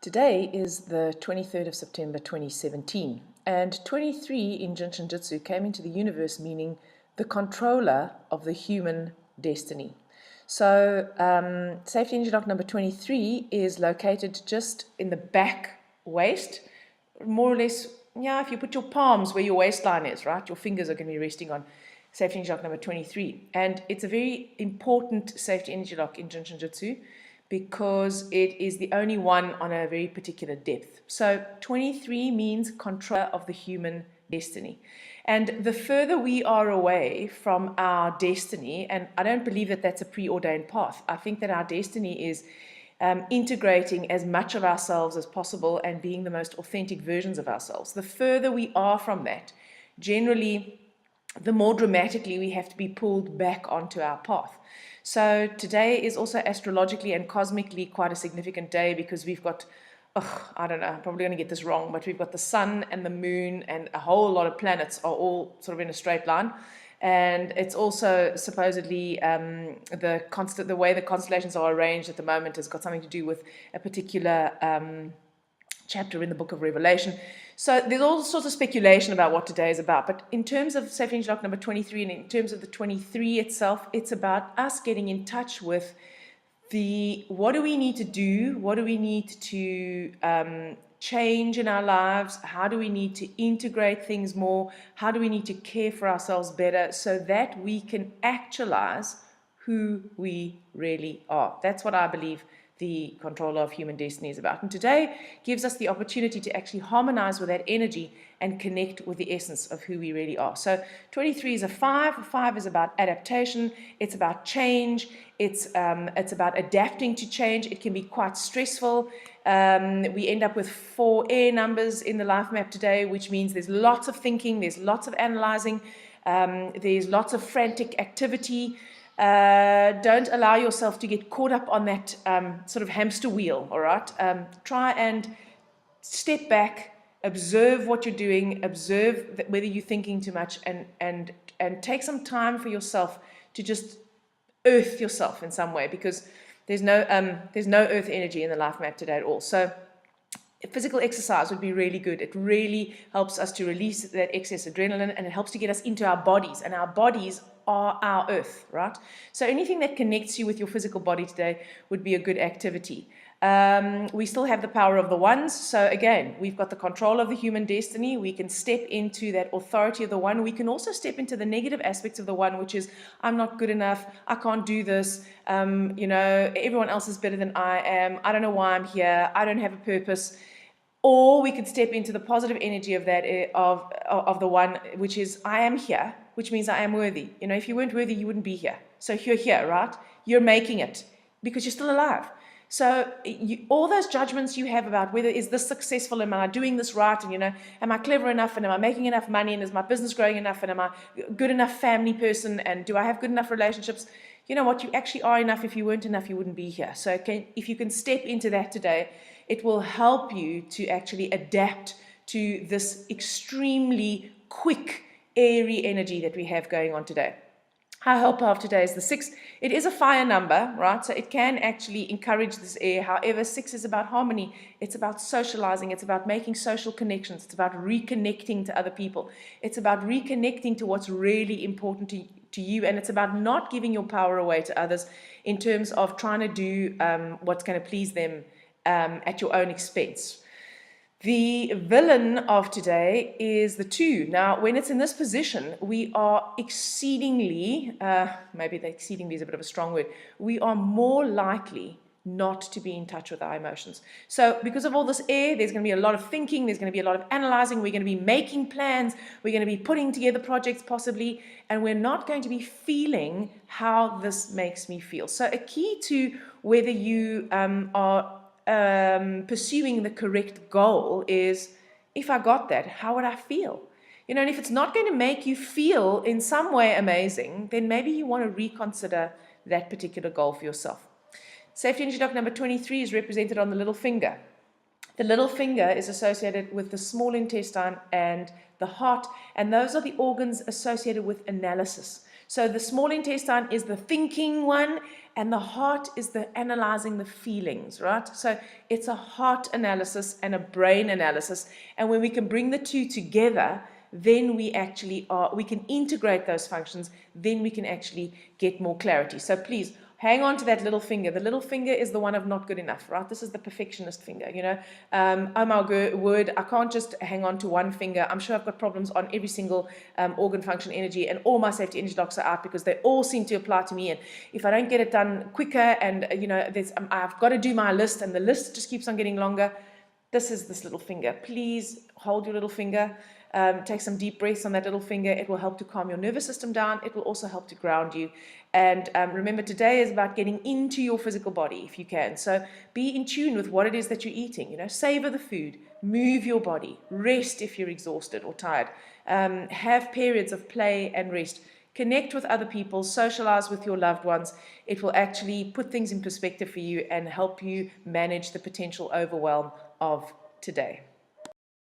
Today is the 23rd of September 2017, and 23 in Jinshin Jitsu came into the universe meaning the controller of the human destiny. So safety energy lock number 23 is located just in the back waist, more or less, yeah, if you put your palms where your waistline is, right, your fingers are going to be resting on safety energy lock number 23. And it's a very important safety energy lock in Jinshin Jitsu, because it is the only one on a very particular depth. So 23 means control of the human destiny. And the further we are away from our destiny, and I don't believe that that's a preordained path. I think that our destiny is integrating as much of ourselves as possible and being the most authentic versions of ourselves. The further we are from that, generally, the more dramatically we have to be pulled back onto our path. So today is also astrologically and cosmically quite a significant day, because we've got, I don't know, I'm probably going to get this wrong, but we've got the sun and the moon and a whole lot of planets are all sort of in a straight line. And it's also supposedly the way the constellations are arranged at the moment has got something to do with a particular chapter in the book of Revelation. So there's all sorts of speculation about what today is about. But in terms of safety energy lock number 23, and in terms of the 23 itself, it's about us getting in touch with what do we need to do? What do we need to change in our lives? How do we need to integrate things more? How do we need to care for ourselves better so that we can actualize who we really are? That's what I believe the controller of human destiny is about. And today gives us the opportunity to actually harmonize with that energy and connect with the essence of who we really are. So 23 is a 5. A 5 is about adaptation. It's about change. It's about adapting to change. It can be quite stressful. We end up with 4 air numbers in the life map today, which means there's lots of thinking, there's lots of analyzing, there's lots of frantic activity. Don't allow yourself to get caught up on that sort of hamster wheel, all right? Try and step back, observe what you're doing, observe whether you're thinking too much, and take some time for yourself to just earth yourself in some way, because there's no earth energy in the life map today at all. So physical exercise would be really good. It really helps us to release that excess adrenaline, and it helps to get us into our bodies, and our bodies are our earth, right? So anything that connects you with your physical body today would be a good activity. We still have the power of the ones. So again, we've got the control of the human destiny. We can step into that authority of the one. We can also step into the negative aspects of the one, which is, I'm not good enough. I can't do this. Everyone else is better than I am. I don't know why I'm here. I don't have a purpose. Or we could step into the positive energy of that, of the one, which is, I am here, which means I am worthy. If you weren't worthy, you wouldn't be here. So you're here, right? You're making it because you're still alive. So all those judgments you have about whether is this successful, am I doing this right, and am I clever enough, and am I making enough money, and is my business growing enough, and am I a good enough family person, and do I have good enough relationships? You know what? You actually are enough. If you weren't enough, you wouldn't be here. So if you can step into that today, it will help you to actually adapt to this extremely quick, airy energy that we have going on today. Our helper of today is the 6. It is a fire number, right? So it can actually encourage this air. However, 6 is about harmony. It's about socializing. It's about making social connections. It's about reconnecting to other people. It's about reconnecting to what's really important to you. And it's about not giving your power away to others in terms of trying to do what's going to please them at your own expense. The villain of today is the 2. Now, when it's in this position, we are exceedingly, maybe the exceedingly is a bit of a strong word, we are more likely not to be in touch with our emotions. So because of all this air, there's going to be a lot of thinking, there's going to be a lot of analyzing, we're going to be making plans, we're going to be putting together projects possibly, and we're not going to be feeling how this makes me feel. So a key to whether you are pursuing the correct goal is, if I got that, how would I feel? And if it's not going to make you feel in some way amazing, then maybe you want to reconsider that particular goal for yourself. Safety energy lock number 23 is represented on the little finger. The little finger is associated with the small intestine and the heart, and those are the organs associated with analysis. So the small intestine is the thinking one, and the heart is the analyzing the feelings, right? So it's a heart analysis and a brain analysis. And when we can bring the two together, then we can integrate those functions, then we can actually get more clarity. So please, hang on to that little finger. The little finger is the one of not good enough, right? This is the perfectionist finger, you know. Oh my word, I can't just hang on to one finger. I'm sure I've got problems on every single organ function energy, and all my safety energy locks are out because they all seem to apply to me. And if I don't get it done quicker, and you know, I've got to do my list, and the list just keeps on getting longer. This is this little finger. Please hold your little finger. Take some deep breaths on that little finger. It will help to calm your nervous system down. It will also help to ground you. And remember, today is about getting into your physical body if you can. So be in tune with what it is that you're eating. You know, savor the food, move your body, rest if you're exhausted or tired. Have periods of play and rest. Connect with other people, socialize with your loved ones. It will actually put things in perspective for you and help you manage the potential overwhelm of today.